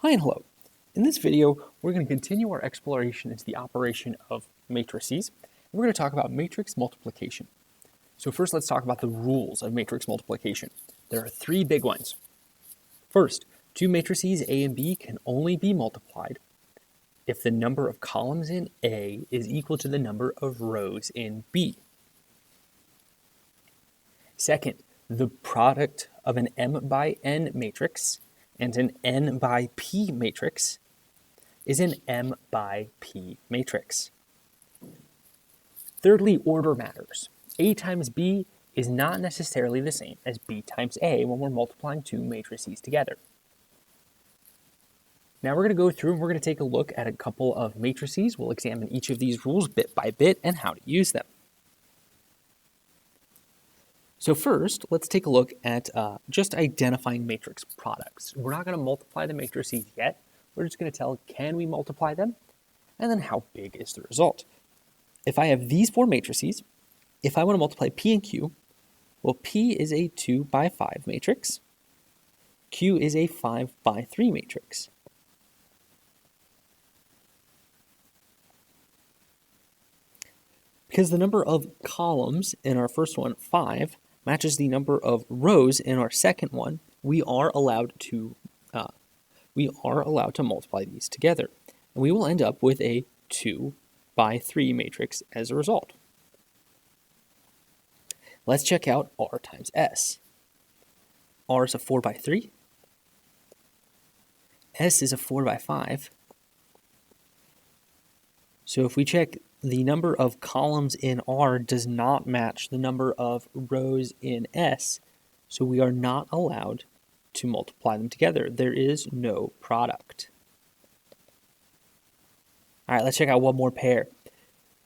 Hi and hello. In this video, we're going to continue our exploration into the operation of matrices. We're going to talk about matrix multiplication. So first, let's talk about the rules of matrix multiplication. There are three big ones. First, two matrices A and B can only be multiplied if the number of columns in A is equal to the number of rows in B. Second, the product of an M by N matrix and an N by P matrix is an M by P matrix. Thirdly, order matters. A times B is not necessarily the same as B times A when we're multiplying two matrices together. Now we're going to go through and we're going to take a look at a couple of matrices. We'll examine each of these rules bit by bit and how to use them. So first, let's take a look at just identifying matrix products. We're not going to multiply the matrices yet. We're just going to tell, can we multiply them? And then how big is the result? If I have these four matrices, if I want to multiply P and Q, well, P is a 2 by 5 matrix. Q is a 5 by 3 matrix. Because the number of columns in our first one, 5, matches the number of rows in our second one, we are allowed to multiply these together. And we will end up with a 2 by 3 matrix as a result. Let's check out R times S. R is a 4 by 3. S is a 4 by 5. So if we check, the number of columns in R does not match the number of rows in S, so we are not allowed to multiply them together. There is no product. All right, let's check out one more pair.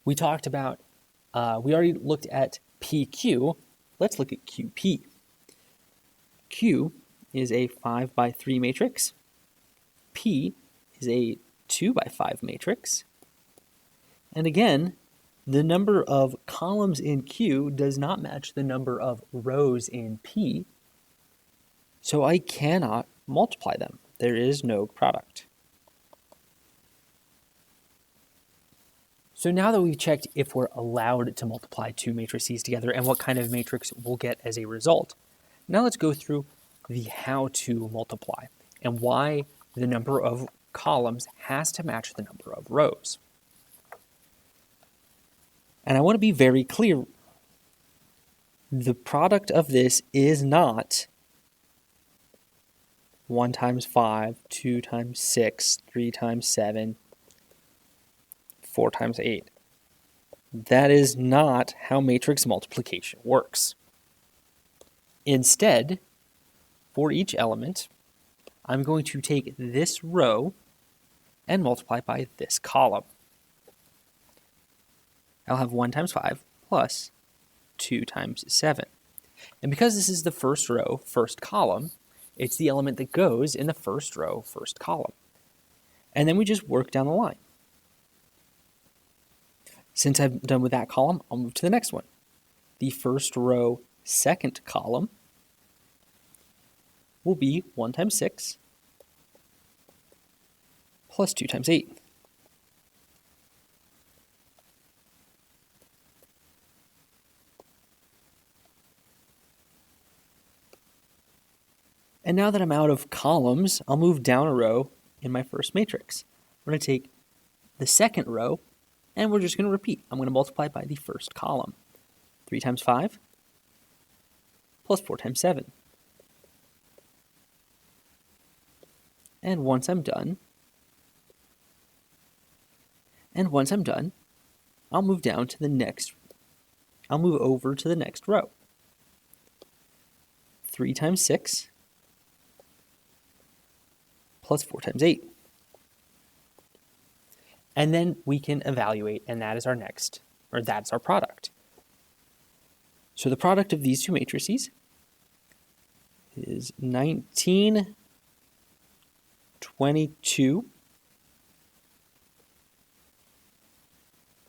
We talked about, we already looked at PQ. Let's look at QP. Q is a 5 by 3 matrix. P is a 2 by 5 matrix. And again, the number of columns in Q does not match the number of rows in P, so I cannot multiply them. There is no product. So now that we've checked if we're allowed to multiply two matrices together and what kind of matrix we'll get as a result, now let's go through the how to multiply and why the number of columns has to match the number of rows. And I want to be very clear, the product of this is not 1 times 5, 2 times 6, 3 times 7, 4 times 8. That is not how matrix multiplication works. Instead, for each element, I'm going to take this row and multiply by this column. I'll have 1 times 5 plus 2 times 7. And because this is the first row, first column, it's the element that goes in the first row, first column. And then we just work down the line. Since I'm done with that column, I'll move to the next one. The first row, second column will be 1 times 6 plus 2 times 8. And now that I'm out of columns, I'll move down a row in my first matrix. We're going to take the second row, and we're just going to repeat. I'm going to multiply by the first column. 3 times 5 plus 4 times 7. And once I'm done, I'll move down to the next, I'll move over to the next row. 3 times 6 plus 4 times 8. And then we can evaluate, and that is our next, or that's our product. So the product of these two matrices is 19, 22,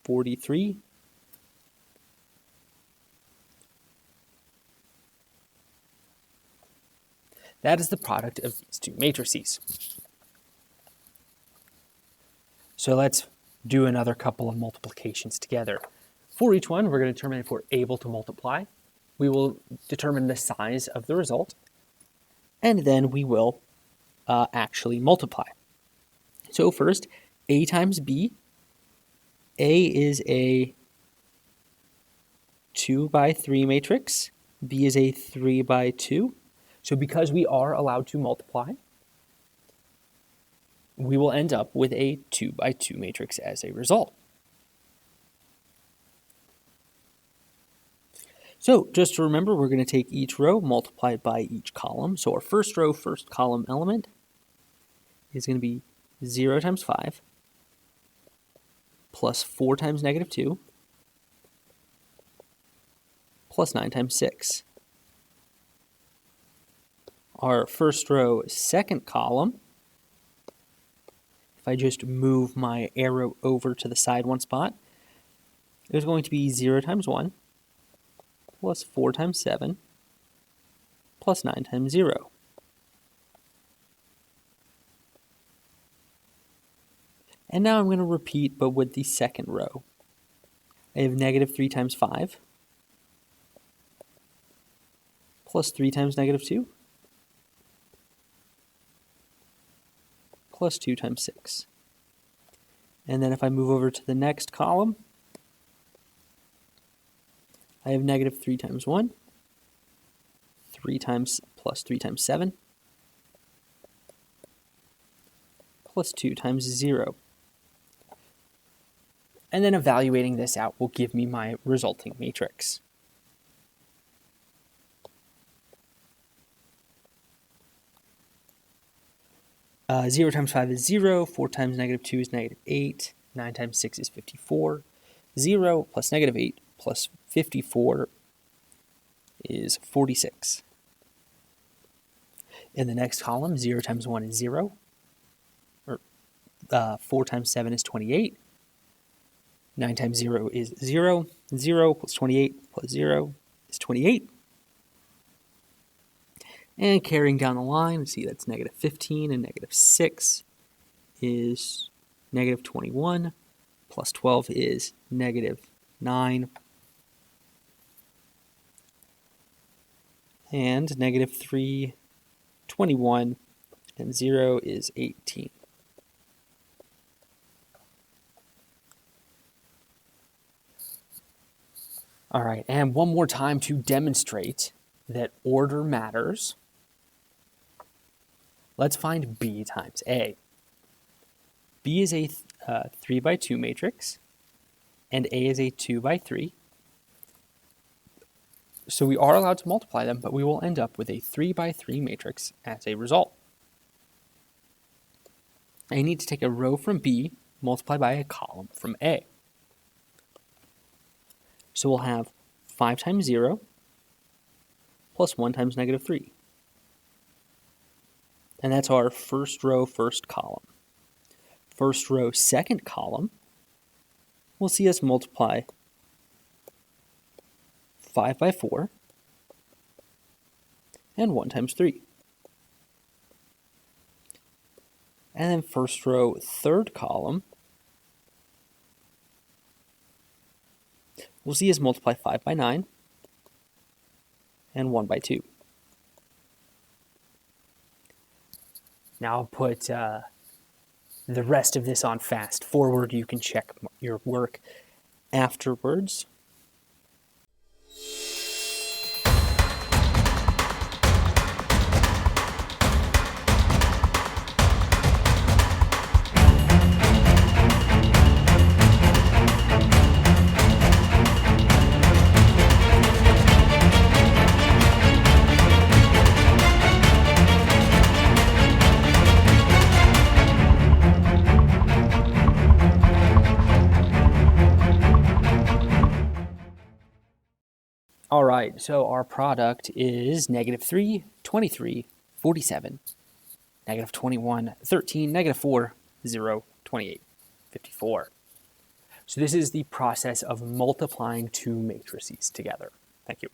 43, that is the product of these two matrices. So let's do another couple of multiplications together. For each one, we're going to determine if we're able to multiply. We will determine the size of the result, and then we will actually multiply. So first, A times B. A is a 2 by 3 matrix. B is a 3 by 2. So because we are allowed to multiply, we will end up with a 2 by 2 matrix as a result. So just to remember, we're going to take each row, multiply it by each column. So our first row, first column element is going to be 0 times 5 plus 4 times negative 2 plus 9 times 6. Our first row, second column, if I just move my arrow over to the side one spot, there's going to be 0 times 1 plus 4 times 7 plus 9 times 0. And now I'm going to repeat, but with the second row. I have negative 3 times 5 plus 3 times negative 2 plus 2 times 6. And then if I move over to the next column, I have negative 3 times 1, 3 times plus 3 times 7, plus 2 times 0. And then evaluating this out will give me my resulting matrix. Uh, 0 times 5 is 0, 4 times negative 2 is negative 8, 9 times 6 is 54, 0 plus negative 8 plus 54 is 46. In the next column, 0 times 1 is 0, or 4 times 7 is 28, 9 times 0 is 0, 0 plus 28 plus 0 is 28. And carrying down the line, we see that's negative 15, and negative 6 is negative 21, plus 12 is negative 9, and negative 3, 21, and 0 is 18. All right, and one more time to demonstrate that order matters. Let's find B times A. B is a 3 by 2 matrix, and A is a 2 by 3. So we are allowed to multiply them, but we will end up with a 3 by 3 matrix as a result. I need to take a row from B, multiply by a column from A. So we'll have 5 times 0 plus 1 times negative 3. And that's our first row, first column. First row, second column, we'll see us multiply 5 by 4 and 1 times 3. And then first row, third column, we'll see us multiply 5 by 9 and 1 by 2. Now I'll put the rest of this on fast forward. You can check your work afterwards. All right, so our product is negative 3, 23, 47, negative 21, 13, negative 4, 0, 28, 54. So this is the process of multiplying two matrices together. Thank you.